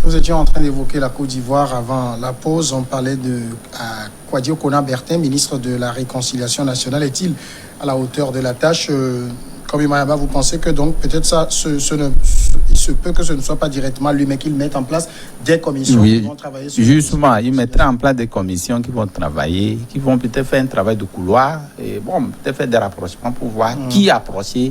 Nous étions en train d'évoquer la Côte d'Ivoire avant la pause. On parlait de Kouadio Kona-Bertin, ministre de la Réconciliation nationale. Est-il à la hauteur de la tâche Comme Mayaba, vous pensez que donc peut-être ça, il se peut que ce ne soit pas directement lui, mais qu'il mette en place des commissions qui vont travailler sur justement, il mettra en place des commissions qui vont travailler, qui vont peut-être faire un travail de couloir et peut-être faire des rapprochements pour voir qui approcher.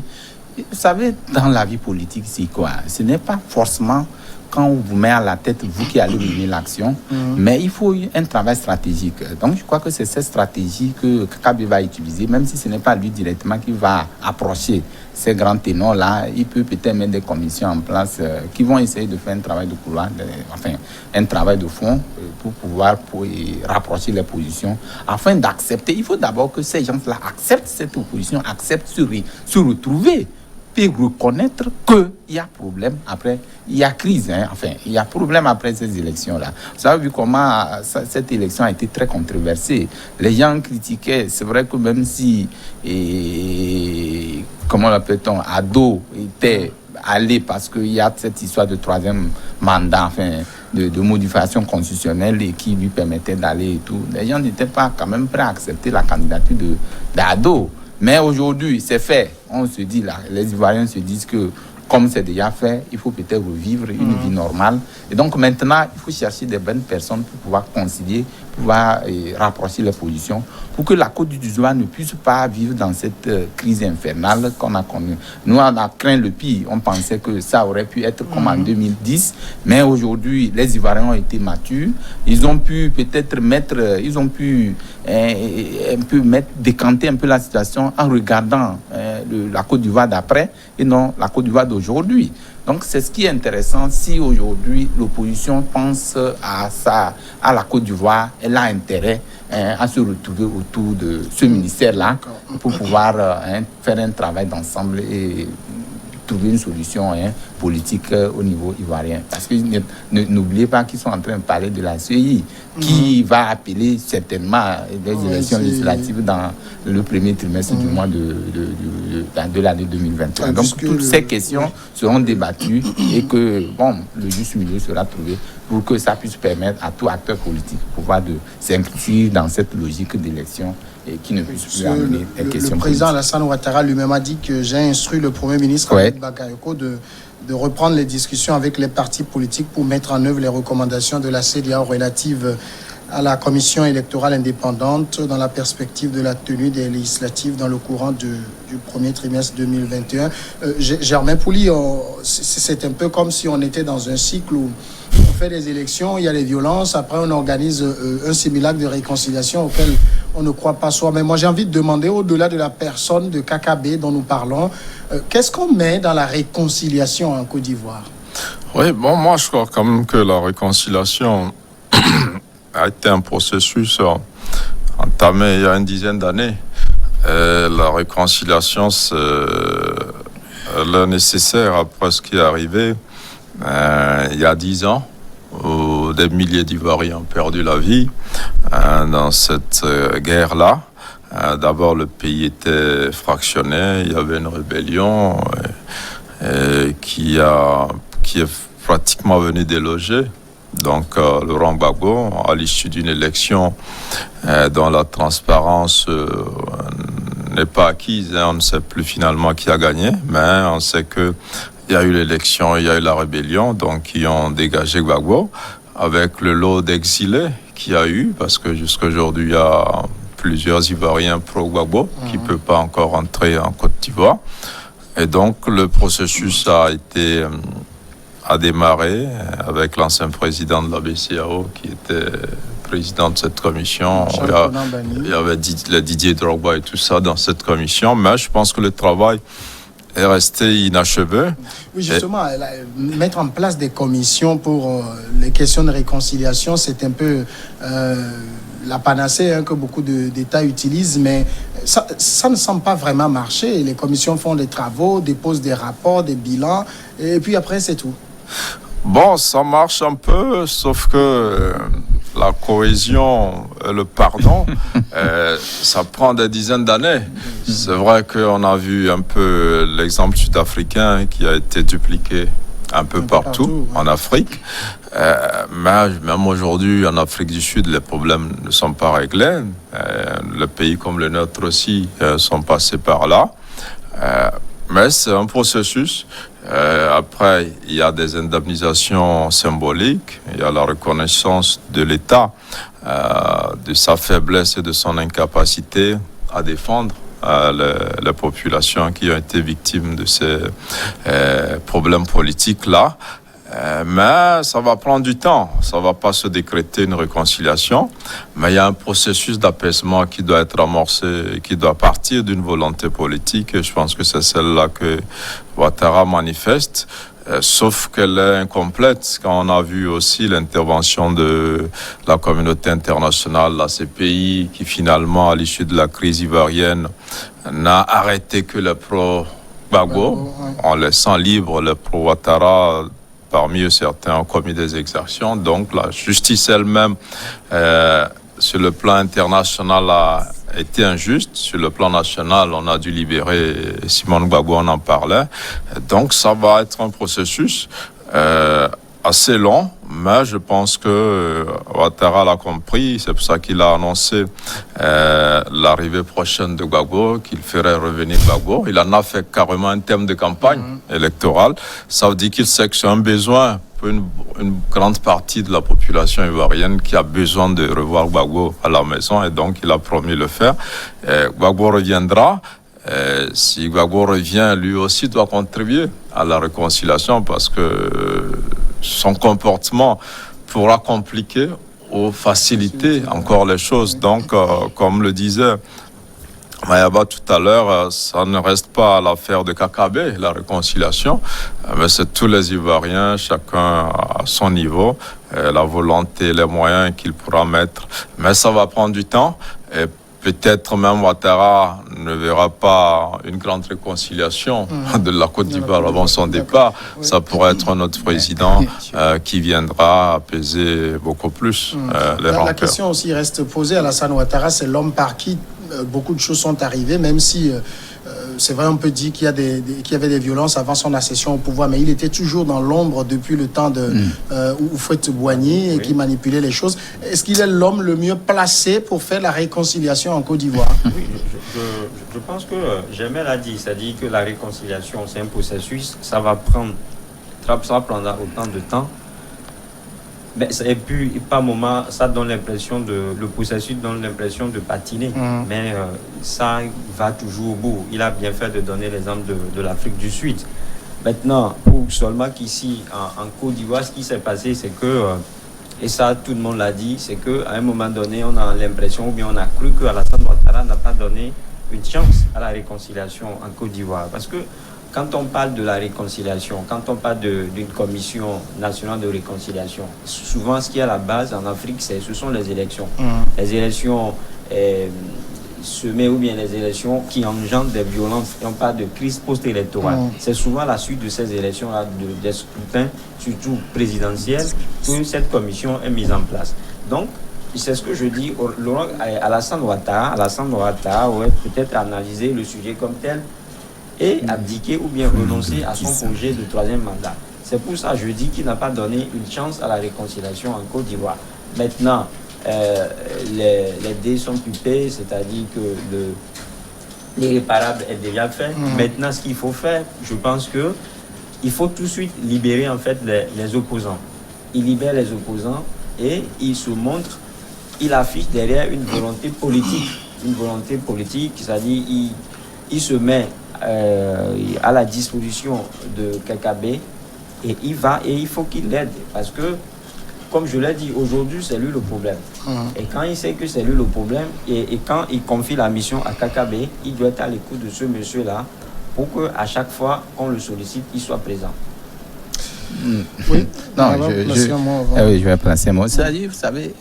Vous savez, dans la vie politique, c'est quoi? Ce n'est pas forcément quand on vous met à la tête, vous qui allez mener l'action, mais il faut un travail stratégique. Donc, je crois que c'est cette stratégie que Kabi va utiliser, même si ce n'est pas lui directement qui va approcher ces grands ténors-là. Il peut peut-être mettre des commissions en place qui vont essayer de faire un travail de couloir, un travail de fond pour pouvoir rapprocher les positions, afin d'accepter. Il faut d'abord que ces gens-là acceptent cette opposition, acceptent de se retrouver, puis reconnaître qu'il y a problème après, il y a crise, il y a problème après ces élections-là. Vous avez vu comment cette élection a été très controversée. Les gens critiquaient, c'est vrai que même si, comment l'appelle-t-on, Ado était allé parce qu'il y a cette histoire de troisième mandat, de modification constitutionnelle et qui lui permettait d'aller et tout, les gens n'étaient pas quand même prêts à accepter la candidature d'Ado. Mais aujourd'hui, c'est fait. On se dit, là, les Ivoiriens se disent que comme c'est déjà fait, il faut peut-être revivre une vie normale. Et donc maintenant, il faut chercher des bonnes personnes pour pouvoir concilier, pouvoir rapprocher les positions, pour que la Côte d'Ivoire ne puisse pas vivre dans cette crise infernale qu'on a connue. Nous, on a craint le pire. On pensait que ça aurait pu être comme en 2010. Mais aujourd'hui, les Ivoiriens ont été matures. Ils ont pu peut-être décanter un peu la situation en regardant la Côte d'Ivoire d'après et non la Côte d'Ivoire d'aujourd'hui. Donc c'est ce qui est intéressant. Si aujourd'hui l'opposition pense à la Côte d'Ivoire, elle a intérêt à se retrouver autour de ce ministère-là pour pouvoir faire un travail d'ensemble et trouver une solution politique au niveau ivoirien. Parce que n'oubliez pas qu'ils sont en train de parler de la CEI, qui va appeler certainement des élections législatives dans le premier trimestre du mois de l'année 2021. Donc toutes ces questions seront débattues et que le juste milieu sera trouvé pour que ça puisse permettre à tout acteur politique de pouvoir s'inscrire dans cette logique d'élection et qui ne puisse plus amener des questions. Le président Alassane Ouattara lui-même a dit que j'ai instruit le Premier ministre Bakayoko de reprendre les discussions avec les partis politiques pour mettre en œuvre les recommandations de la CEDEAO relatives à la commission électorale indépendante dans la perspective de la tenue des législatives dans le courant du premier trimestre 2021. Germain Pouli, c'est un peu comme si on était dans un cycle où on fait des élections, il y a les violences, après on organise un simulacre de réconciliation auquel on ne croit pas soi. Mais moi j'ai envie de demander, au-delà de la personne de Kakabe dont nous parlons, qu'est-ce qu'on met dans la réconciliation en Côte d'Ivoire? Oui, moi je crois quand même que la réconciliation a été un processus entamé il y a une dizaine d'années. La réconciliation, c'est le nécessaire après ce qui est arrivé il y a 10 ans, où des milliers d'Ivoiriens ont perdu la vie dans cette guerre-là. D'abord, le pays était fractionné, il y avait une rébellion qui est pratiquement venue déloger. Donc, Laurent Gbagbo, à l'issue d'une élection dont la transparence n'est pas acquise, on ne sait plus finalement qui a gagné, mais on sait que il y a eu l'élection, il y a eu la rébellion, donc qui ont dégagé Gbagbo, avec le lot d'exilés qu'il y a eu, parce que jusqu'à aujourd'hui, il y a plusieurs Ivoiriens pro-Gbagbo qui ne peuvent pas encore rentrer en Côte d'Ivoire. Et donc, le processus a démarré avec l'ancien président de la BCEAO qui était président de cette commission. Il y avait Didier Drogba et tout ça dans cette commission, mais je pense que le travail est resté inachevé. Oui, justement, mettre en place des commissions pour les questions de réconciliation, c'est un peu la panacée que beaucoup d'États utilisent, mais ça ne semble pas vraiment marcher. Les commissions font des travaux, déposent des rapports, des bilans, et puis après, c'est tout. Bon, ça marche un peu, sauf que la cohésion, le pardon, ça prend des dizaines d'années. C'est vrai qu'on a vu un peu l'exemple sud-africain qui a été dupliqué un peu partout en Afrique. Mais même aujourd'hui, en Afrique du Sud, les problèmes ne sont pas réglés. Les pays comme le nôtre aussi sont passés par là. Mais c'est un processus. Après, il y a des indemnisations symboliques. Il y a la reconnaissance de l'État, de sa faiblesse et de son incapacité à défendre les populations qui ont été victimes de ces problèmes politiques-là. Mais ça va prendre du temps. Ça ne va pas se décréter une réconciliation. Mais il y a un processus d'apaisement qui doit être amorcé, qui doit partir d'une volonté politique. Et je pense que c'est celle-là que Ouattara manifeste. Sauf qu'elle est incomplète quand on a vu aussi l'intervention de la communauté internationale, la CPI, qui finalement, à l'issue de la crise ivoirienne, n'a arrêté que le pro-Gbagbo, en laissant libre le pro-Ouattara. Parmi eux, certains ont commis des exactions. Donc, la justice elle-même, sur le plan international, a été injuste. Sur le plan national, on a dû libérer Simone Gbagbo, on en parlait. Donc, ça va être un processus assez long, mais je pense que Ouattara l'a compris. C'est pour ça qu'il a annoncé l'arrivée prochaine de Gbagbo, qu'il ferait revenir Gbagbo. Il en a fait carrément un thème de campagne électorale. Ça veut dire qu'il sait que c'est un besoin pour une grande partie de la population ivoirienne qui a besoin de revoir Gbagbo à la maison, et donc il a promis le faire. Gbagbo reviendra. Si Gbagbo revient, lui aussi doit contribuer à la réconciliation, parce que son comportement pourra compliquer ou faciliter encore les choses. Donc, comme le disait Mayaba tout à l'heure, ça ne reste pas l'affaire de Kakabe, la réconciliation, mais c'est tous les Ivoiriens, chacun à son niveau, la volonté, les moyens qu'il pourra mettre. Mais ça va prendre du temps, et peut-être même Ouattara ne verra pas une grande réconciliation de la Côte d'Ivoire avant son départ. Ça pourrait être un autre président qui viendra apaiser beaucoup plus les rancœurs. La question aussi reste posée. Alassane Ouattara, c'est l'homme par qui beaucoup de choses sont arrivées, même si c'est vrai, on peut dire qu'il y avait des violences avant son accession au pouvoir, mais il était toujours dans l'ombre depuis le temps de Houphouët-Boigny, et qui manipulait les choses. Est-ce qu'il est l'homme le mieux placé pour faire la réconciliation en Côte d'Ivoire? Oui, je pense que Germain l'a dit, c'est-à-dire que la réconciliation, c'est un processus, ça prendra autant de temps. Et puis, par moment, ça donne l'impression le processus donne l'impression de patiner. Mais ça va toujours au bout. Il a bien fait de donner l'exemple de l'Afrique du Sud. Maintenant, pour seulement qu'ici, en Côte d'Ivoire, ce qui s'est passé, c'est que, et ça, tout le monde l'a dit, c'est qu'à un moment donné, on a l'impression, ou bien on a cru qu'Alassane Ouattara n'a pas donné une chance à la réconciliation en Côte d'Ivoire. Parce que, quand on parle de la réconciliation, quand on parle d'une commission nationale de réconciliation, souvent ce qui est à la base en Afrique, ce sont les élections. Les élections semées, ou bien les élections qui engendrent des violences, et on parle de crise post-électorale. C'est souvent la suite de ces élections-là, des scrutins, surtout présidentiels, que cette commission est mise en place. Donc, c'est ce que je dis, Alassane Ouattara aurait peut-être analysé le sujet comme tel, et abdiquer ou bien renoncer à son projet de troisième mandat. C'est pour ça que je dis qu'il n'a pas donné une chance à la réconciliation en Côte d'Ivoire. Maintenant, les dés sont pipés, c'est-à-dire que l'irréparable est déjà fait. Maintenant, ce qu'il faut faire, je pense qu'il faut tout de suite libérer en fait les opposants. Il libère les opposants et il se montre, il affiche derrière une volonté politique. Une volonté politique, c'est-à-dire il se met à la disposition de Kakabe, et il faut qu'il l'aide, parce que, comme je l'ai dit, aujourd'hui c'est lui le problème. Et quand il sait que c'est lui le problème, et quand il confie la mission à Kakabe, il doit être à l'écoute de ce monsieur-là pour qu'à chaque fois qu'on le sollicite, il soit présent. Oui, non, je vais placer un mot. C'est-à-dire, vous savez,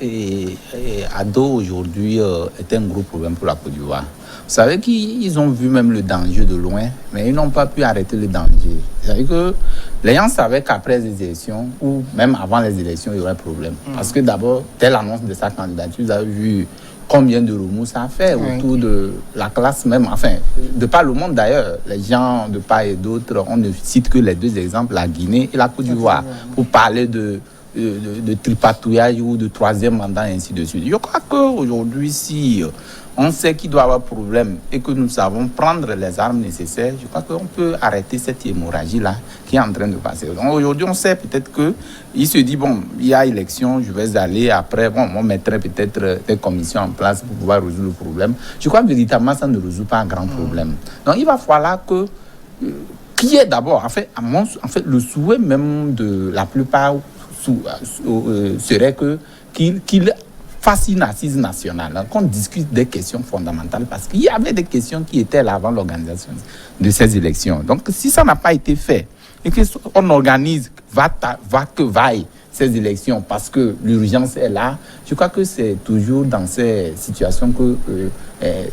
Ado aujourd'hui est un gros problème pour la Côte d'Ivoire. Vous savez qu'ils ont vu même le danger de loin, mais ils n'ont pas pu arrêter le danger. C'est-à-dire que les gens savaient qu'après les élections, ou même avant les élections, il y aurait problème. Parce que d'abord, telle annonce de sa candidature, vous avez vu combien de remous ça a fait autour de la classe même, enfin, de par le monde d'ailleurs. Les gens de part et d'autre, on ne cite que les deux exemples, la Guinée et la Côte d'Ivoire, pour parler de tripatouillage ou de troisième mandat, et ainsi de suite. Je crois qu'aujourd'hui, si on sait qu'il doit y avoir problème et que nous savons prendre les armes nécessaires, je crois qu'on peut arrêter cette hémorragie-là qui est en train de passer. Donc aujourd'hui, on sait peut-être qu'il se dit, bon, il y a élection, je vais aller après, bon, on mettrait peut-être des commissions en place pour pouvoir résoudre le problème. Je crois que véritablement, ça ne résout pas un grand problème. Donc il va falloir que... qui est d'abord, en fait, le souhait même de la plupart serait qu'il fasse une assise nationale, qu'on discute des questions fondamentales, parce qu'il y avait des questions qui étaient là avant l'organisation de ces élections. Donc, si ça n'a pas été fait, et qu'on organise, va que vaille ces élections, parce que l'urgence est là, je crois que c'est toujours dans ces situations que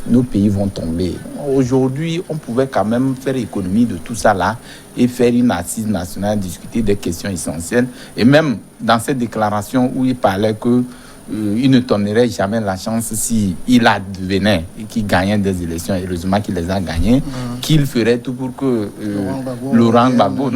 nos pays vont tomber. Aujourd'hui, on pouvait quand même faire économie de tout ça là, et faire une assise nationale, discuter des questions essentielles, et même dans cette déclaration où il parlait que il ne donnerait jamais la chance s'il advenait et qu'il gagnait des élections, heureusement qu'il les a gagnées, qu'il ferait tout pour que Laurent Gbagbo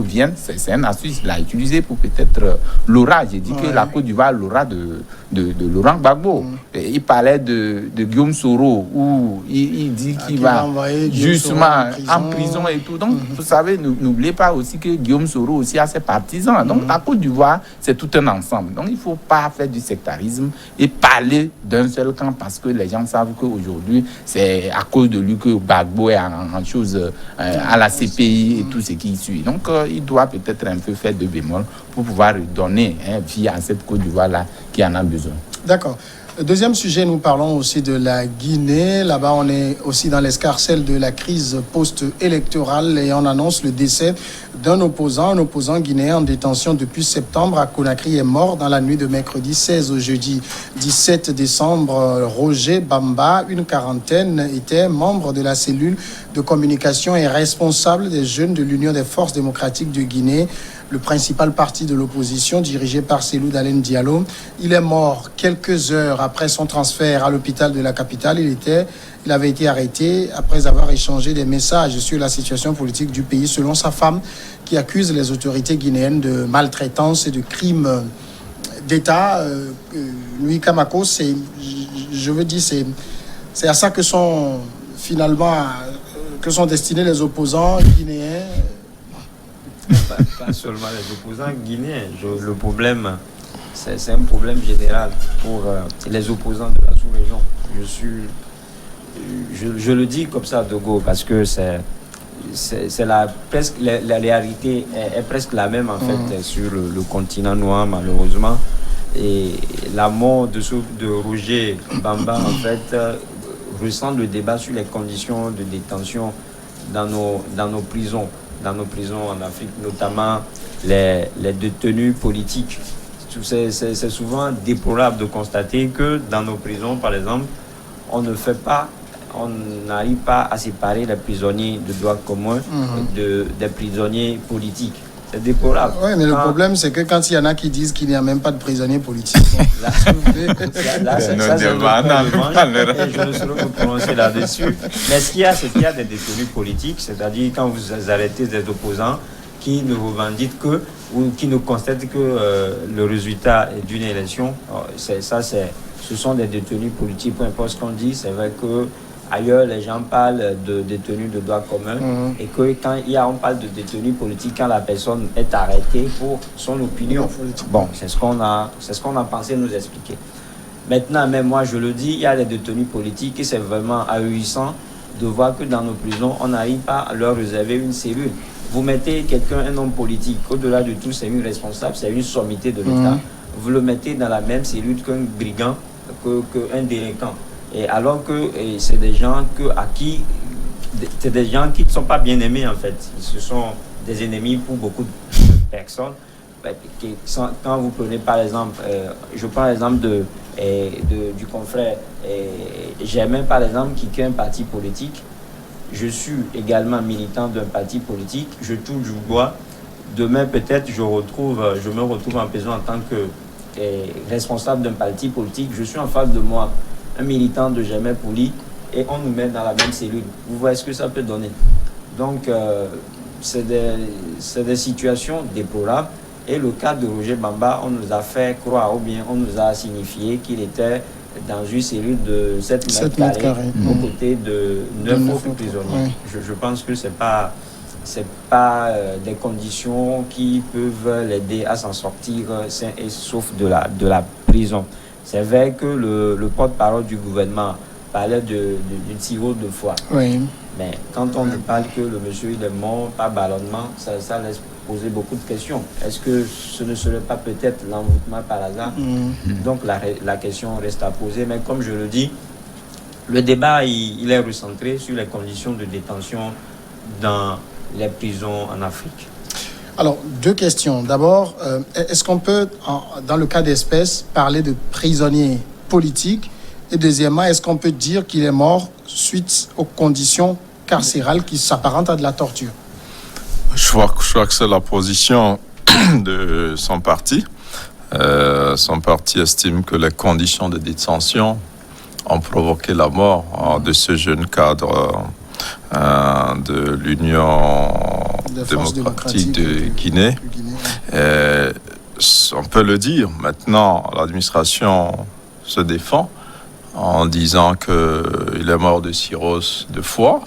vienne. C'est un astuce qu'il a utilisé pour peut-être l'aura. J'ai dit que la Côte d'Ivoire l'aura de Laurent Gbagbo. Il parlait de Guillaume Soro, où il dit qu'il va justement en prison et tout. Donc, vous savez, n'oubliez pas aussi que Guillaume Soro aussi a ses partisans. Donc, la Côte d'Ivoire, c'est tout un ensemble. Donc, il ne faut pas faire du sectarisme et parler d'un seul camp, parce que les gens savent qu'aujourd'hui, c'est à cause de lui que Gbagbo est en chose à la CPI et tout ce qui suit. Donc, il doit peut-être un peu faire de bémol pour pouvoir donner vie à cette Côte d'Ivoire-là qui en a besoin. D'accord. Deuxième sujet, nous parlons aussi de la Guinée. Là-bas, on est aussi dans l'escarcelle de la crise post-électorale et on annonce le décès d'un opposant. Un opposant guinéen en détention depuis septembre à Conakry est mort dans la nuit de mercredi 16 au jeudi 17 décembre. Roger Bamba, une quarantaine, était membre de la cellule de communication et responsable des jeunes de l'Union des forces démocratiques de Guinée, le principal parti de l'opposition dirigé par Cellou Dalein Diallo. Il est mort quelques heures après son transfert à l'hôpital de la capitale. Il avait été arrêté après avoir échangé des messages sur la situation politique du pays, selon sa femme, qui accuse les autorités guinéennes de maltraitance et de crimes d'État. Louis Kamako, c'est à ça que sont destinés les opposants guinéens. Pas seulement les opposants guinéens. Le problème, c'est un problème général pour les opposants de la sous-région. Je le dis comme ça, Dogo, parce que la réalité est presque la même en fait sur le continent noir, malheureusement. Et la mort de Roger Bamba en fait ressent le débat sur les conditions de détention dans nos prisons en Afrique, notamment les détenus politiques. C'est souvent déplorable de constater que dans nos prisons, par exemple, on n'arrive pas à séparer les prisonniers de droit commun des prisonniers politiques. C'est déplorable. Oui, mais le problème, c'est que quand il y en a qui disent qu'il n'y a même pas de prisonniers politiques, là, ça, c'est un autre et je ne saurais me prononcer là-dessus. Mais ce qu'il y a, c'est qu'il y a des détenus politiques, c'est-à-dire quand vous arrêtez des opposants qui ne revendiquent que, ou qui ne constatent que le résultat d'une élection, ce sont des détenus politiques. Peu importe ce qu'on dit, c'est vrai que ailleurs, les gens parlent de détenus de droit commun et que quand on parle de détenus politiques, quand la personne est arrêtée pour son opinion. Bon, c'est ce qu'on a pensé nous expliquer. Maintenant, même moi, je le dis, il y a des détenus politiques et c'est vraiment ahurissant de voir que dans nos prisons, on n'arrive pas à leur réserver une cellule. Vous mettez quelqu'un, un homme politique, au-delà de tout, c'est une responsable, c'est une sommité de l'État. Vous le mettez dans la même cellule qu'un brigand, qu'un délinquant. Et alors que c'est des gens qui ne sont pas bien aimés en fait. Ce sont des ennemis pour beaucoup de personnes. Quand vous prenez par exemple, je prends l'exemple du confrère Germain par exemple qui est un parti politique. Je suis également militant d'un parti politique. Je touche du bois. Demain peut-être je me retrouve en prison en tant que responsable d'un parti politique, je suis en face de moi un militant de Germain Pouli et on nous met dans la même cellule. Vous voyez ce que ça peut donner. Donc, c'est des situations déplorables. Et le cas de Roger Bamba, on nous a fait croire, ou bien on nous a signifié qu'il était dans une cellule de 7 mètres carrés, aux côtés de 9 autres prisonniers. Oui. Je pense que c'est pas des conditions qui peuvent l'aider à s'en sortir sain et sauf de la prison. C'est vrai que le porte-parole du gouvernement parlait d'une cirrhose de foie. Oui. Mais quand on nous parle que le monsieur il est mort par ballonnement, ça laisse poser beaucoup de questions. Est-ce que ce ne serait pas peut-être l'envoûtement par hasard? Donc la question reste à poser. Mais comme je le dis, le débat il est recentré sur les conditions de détention dans les prisons en Afrique. Alors, 2 questions. D'abord, est-ce qu'on peut, dans le cas d'espèce, parler de prisonniers politiques? Et deuxièmement, est-ce qu'on peut dire qu'il est mort suite aux conditions carcérales qui s'apparentent à de la torture? Je crois que c'est la position de son parti. Son parti estime que les conditions de détention ont provoqué la mort de ce jeune cadre de l'Union démocratique de Guinée. On peut le dire. Maintenant, l'administration se défend en disant qu'il est mort de cirrhose de foie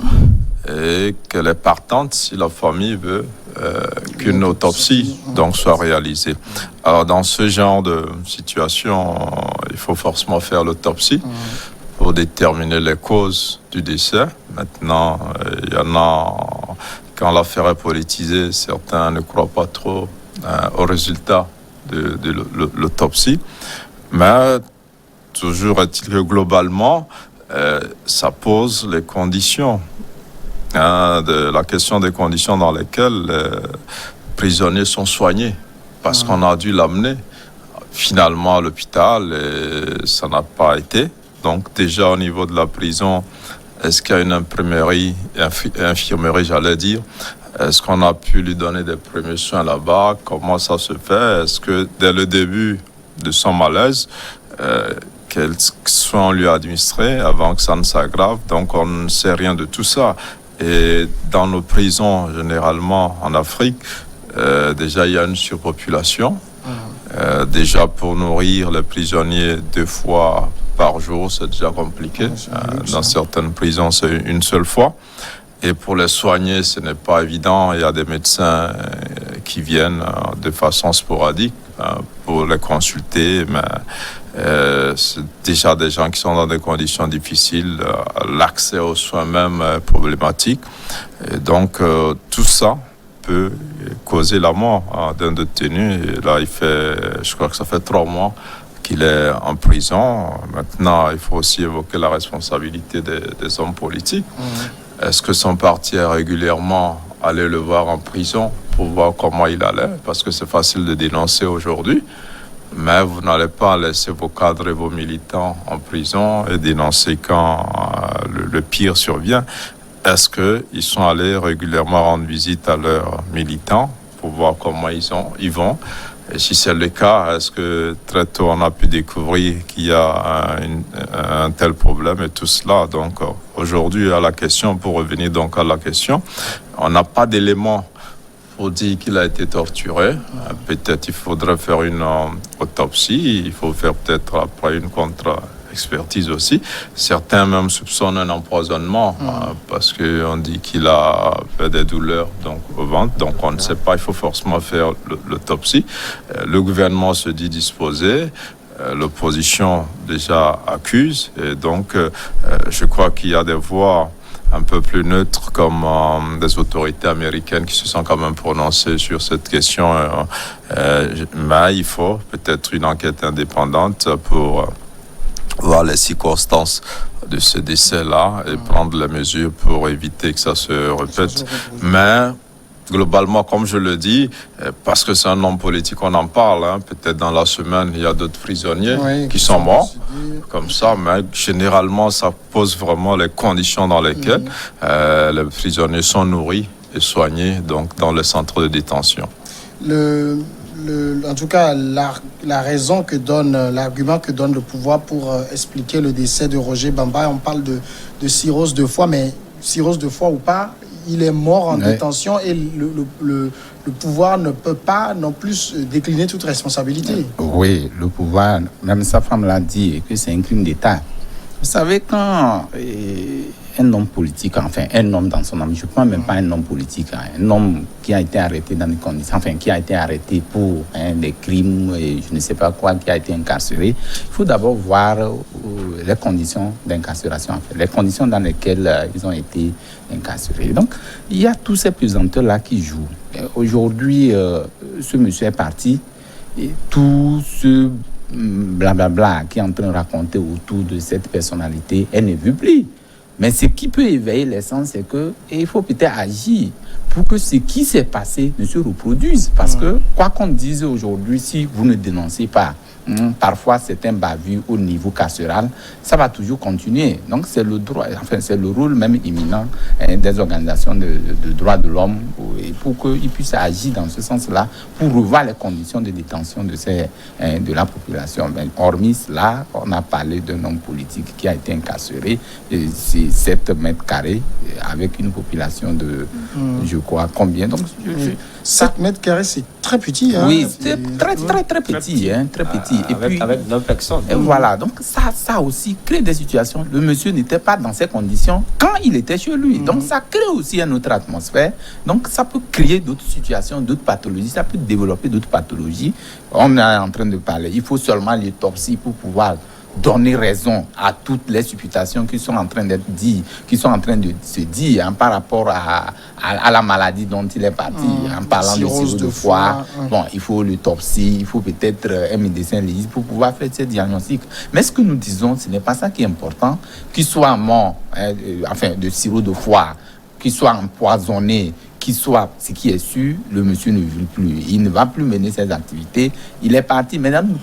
et qu'elle est partante si la famille veut qu'une autopsie donc soit réalisée. Alors dans ce genre de situation, il faut forcément faire l'autopsie pour déterminer les causes du décès. Maintenant, il y en a, quand l'affaire est politisée, certains ne croient pas trop au résultat de l'autopsie. Mais toujours est-il que globalement, ça pose les conditions, la question des conditions dans lesquelles les prisonniers sont soignés, parce qu'on a dû l'amener finalement à l'hôpital et ça n'a pas été. Donc déjà au niveau de la prison, est-ce qu'il y a une infirmerie, j'allais dire, est-ce qu'on a pu lui donner des premiers soins là-bas? Comment ça se fait? Est-ce que dès le début de son malaise, quels soins on lui a administrés avant que ça ne s'aggrave? Donc on ne sait rien de tout ça. Et dans nos prisons, généralement en Afrique, déjà il y a une surpopulation. Déjà pour nourrir les prisonniers 2 fois par jour, c'est déjà compliqué. Dans certaines prisons, c'est une seule fois. Et pour les soigner, ce n'est pas évident. Il y a des médecins qui viennent de façon sporadique pour les consulter, mais c'est déjà des gens qui sont dans des conditions difficiles. L'accès aux soins même est problématique. Et donc, tout ça peut causer la mort d'un détenu. Et là, je crois que ça fait 3 mois qu'il est en prison. Maintenant, il faut aussi évoquer la responsabilité des hommes politiques. Est-ce que son parti est régulièrement allé le voir en prison pour voir comment il allait? Parce que c'est facile de dénoncer aujourd'hui, mais vous n'allez pas laisser vos cadres et vos militants en prison et dénoncer quand le pire survient. Est-ce qu'ils sont allés régulièrement rendre visite à leurs militants pour voir comment ils vont? Et si c'est le cas, est-ce que très tôt on a pu découvrir qu'il y a un tel problème et tout cela? Donc aujourd'hui, à la question, pour revenir donc à la question, on n'a pas d'éléments pour dire qu'il a été torturé. Peut-être il faudrait faire une autopsie, il faut faire peut-être après une contre-expertise aussi. Certains même soupçonnent un empoisonnement parce qu'on dit qu'il a fait des douleurs donc, au ventre. Donc on ne sait pas, il faut forcément faire l'autopsie. Le gouvernement se dit disposé. L'opposition déjà accuse. Et donc je crois qu'il y a des voix un peu plus neutres comme des autorités américaines qui se sont quand même prononcées sur cette question. Mais il faut peut-être une enquête indépendante pour voir les circonstances de ce décès-là et prendre les mesures pour éviter que ça se répète. Mais globalement, comme je le dis, parce que c'est un homme politique, on en parle. Peut-être dans la semaine, il y a d'autres prisonniers qui sont morts, comme ça. Mais généralement, ça pose vraiment les conditions dans lesquelles les prisonniers sont nourris et soignés donc, dans les centres de détention. en tout cas, la raison que donne, l'argument que donne le pouvoir pour expliquer le décès de Roger Bamba, on parle de cirrhose de foie, mais cirrhose de foie ou pas, il est mort en détention et le pouvoir ne peut pas non plus décliner toute responsabilité. Oui, le pouvoir, même sa femme l'a dit, que c'est un crime d'État. Vous savez, quand un homme politique, enfin un homme dans son âme, je ne prends même pas un homme politique, un homme qui a été arrêté dans des conditions, enfin qui a été arrêté pour des crimes et je ne sais pas quoi, qui a été incarcéré, il faut d'abord voir les conditions d'incarcération, enfin, les conditions dans lesquelles ils ont été incarcérés. Donc, il y a tous ces pesanteurs-là qui jouent. Aujourd'hui, ce monsieur est parti et tout ce blablabla qui est en train de raconter autour de cette personnalité, elle ne veut plus. Mais ce qui peut éveiller les sens, c'est que il faut peut-être agir pour que ce qui s'est passé ne se reproduise. Parce que, quoi qu'on dise aujourd'hui, si vous ne dénoncez pas, parfois c'est un bavure au niveau carcéral, ça va toujours continuer. Donc c'est le droit, enfin c'est le rôle même imminent des organisations de droits de l'homme pour qu'ils puissent agir dans ce sens-là, pour revoir les conditions de détention de la population. Mais hormis cela, on a parlé d'un homme politique qui a été incarcéré, c'est 7 mètres carrés, avec une population de, je crois, combien. Donc, 7 mètres carrés, c'est très petit. Hein? Oui, c'est très petit. Très petit. Et puis, avec 9 personnes. Et voilà, donc ça aussi crée des situations. Le monsieur n'était pas dans ces conditions quand il était chez lui. Donc ça crée aussi une autre atmosphère. Donc ça peut créer d'autres situations, d'autres pathologies. Ça peut développer d'autres pathologies. On est en train de parler. Il faut seulement l'autopsie pour pouvoir donner raison à toutes les supputations qui sont en train d'être dites, qui sont en train de se dire par rapport à la maladie dont il est parti, en parlant de cirrhose de foie. Bon, il faut l'autopsie, il faut peut-être un médecin légiste pour pouvoir faire ce diagnostic. Mais ce que nous disons, ce n'est pas ça qui est important, qu'il soit mort, de cirrhose de foie, qu'il soit empoisonné, qu'il soit, ce qui est sûr, le monsieur ne vit plus. Il ne va plus mener ses activités. Il est parti. Maintenant, nous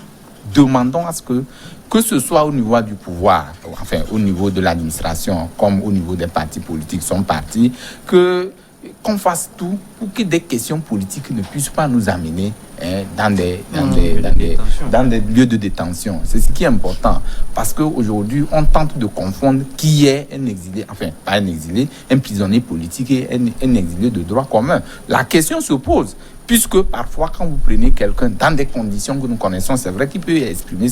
demandons à ce que ce soit au niveau du pouvoir, enfin au niveau de l'administration, comme au niveau des partis politiques sont partis, qu'on fasse tout pour que des questions politiques ne puissent pas nous amener dans des lieux de détention. C'est ce qui est important. Parce qu'aujourd'hui, on tente de confondre qui est un exilé, enfin pas un exilé, un prisonnier politique et un exilé de droit commun. La question se pose. Puisque parfois, quand vous prenez quelqu'un dans des conditions que nous connaissons, c'est vrai qu'il peut exprimer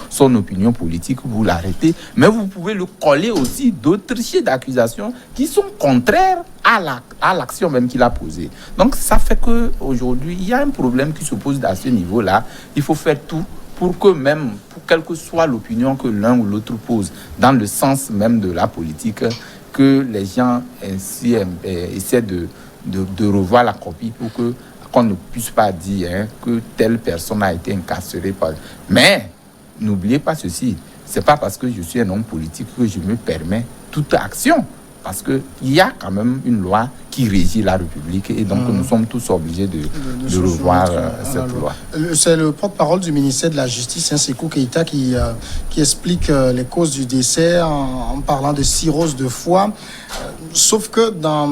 son opinion politique, vous l'arrêtez, mais vous pouvez le coller aussi d'autres chiers d'accusations qui sont contraires à l'action même qu'il a posée. Donc, ça fait qu'aujourd'hui, il y a un problème qui se pose à ce niveau-là. Il faut faire tout pour que même, pour quelle que soit l'opinion que l'un ou l'autre pose, dans le sens même de la politique, que les gens ainsi essaient de revoir la copie pour qu'on ne puisse pas dire que telle personne a été incarcérée. Mais n'oubliez pas ceci, c'est pas parce que je suis un homme politique que je me permets toute action. Parce qu'il y a quand même une loi qui régit la République et donc nous sommes tous obligés de revoir cette loi. C'est le porte-parole du ministère de la Justice, Sékou Keïta, qui explique les causes du décès en parlant de cirrhose de foie. Sauf que dans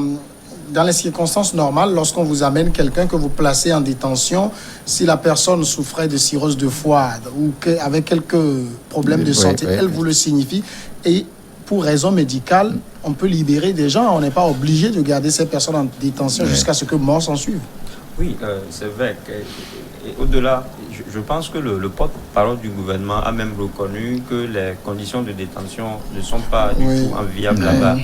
les circonstances normales, lorsqu'on vous amène quelqu'un que vous placez en détention, si la personne souffrait de cirrhose de foie ou avait quelques problèmes de santé, elle vous le signifie. Et pour raison médicale, on peut libérer des gens. On n'est pas obligé de garder ces personnes en détention jusqu'à ce que mort s'en suive. Oui, c'est vrai. Et au-delà, je pense que le porte-parole du gouvernement a même reconnu que les conditions de détention ne sont pas du tout enviables là-bas,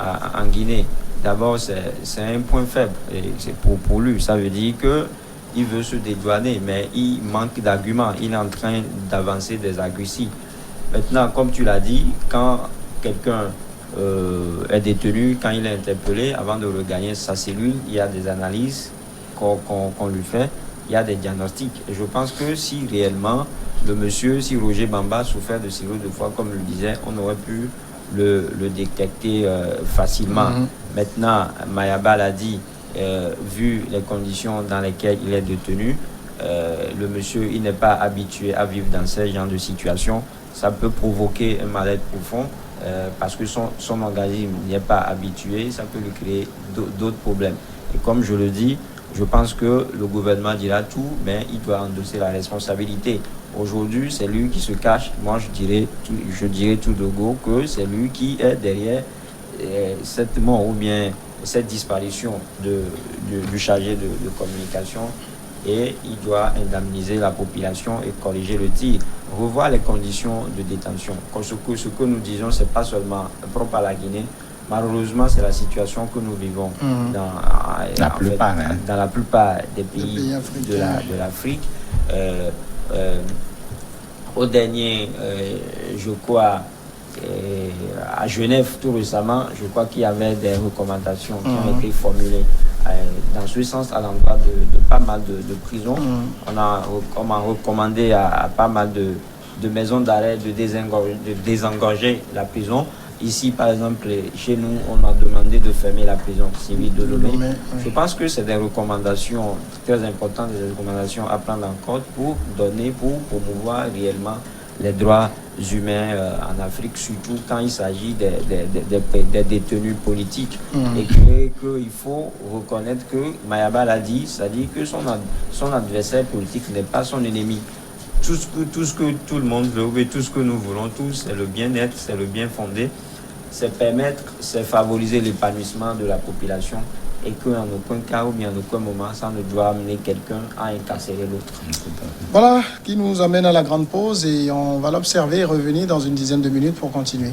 en Guinée. D'abord, c'est un point faible. Et c'est pour lui. Ça veut dire qu'il veut se dédouaner, mais il manque d'arguments. Il est en train d'avancer des arguties. Maintenant, comme tu l'as dit, quand quelqu'un est détenu, quand il est interpellé, avant de regagner sa cellule, il y a des analyses qu'on lui fait, il y a des diagnostics. Et je pense que si réellement si Roger Bamba souffrait de cirrhose de foie, comme je le disais, on aurait pu le détecter facilement. Maintenant, Mayaba l'a dit, vu les conditions dans lesquelles il est détenu, le monsieur, il n'est pas habitué à vivre dans ce genre de situation. Ça peut provoquer un mal-être profond parce que son organisme n'y est pas habitué. Ça peut lui créer d'autres problèmes. Et comme je le dis, Je pense que le gouvernement dira tout, mais il doit endosser la responsabilité. Aujourd'hui, c'est lui qui se cache. Moi, je dirais tout de go que c'est lui qui est derrière cette mort ou bien cette disparition du chargé de communication, et il doit indemniser la population et corriger le tir, revoir les conditions de détention. Ce que nous disons, ce n'est pas seulement propre à la Guinée. Malheureusement, c'est la situation que nous vivons dans la plupart des pays de l'Afrique. Au dernier, je crois, à Genève tout récemment, je crois qu'il y avait des recommandations qui ont été formulées dans ce sens à l'endroit de pas mal de prisons. On a recommandé à pas mal de maisons d'arrêt de désengorger la prison. Ici, par exemple, chez nous, on a demandé de fermer la prison civile de Lomé. Je pense que c'est des recommandations très importantes, des recommandations à prendre en compte pour promouvoir réellement les droits humains en Afrique, surtout quand il s'agit des détenus politiques. Et qu'il faut reconnaître que Mayaba l'a dit, c'est-à-dire que son adversaire politique n'est pas son ennemi. Tout ce que tout le monde veut, et tout ce que nous voulons tous, c'est le bien-être, c'est le bien fondé, c'est favoriser l'épanouissement de la population, et qu'en aucun cas ou bien en aucun moment, ça ne doit amener quelqu'un à incarcérer l'autre. Voilà qui nous amène à la grande pause, et on va l'observer et revenir dans une dizaine de minutes pour continuer.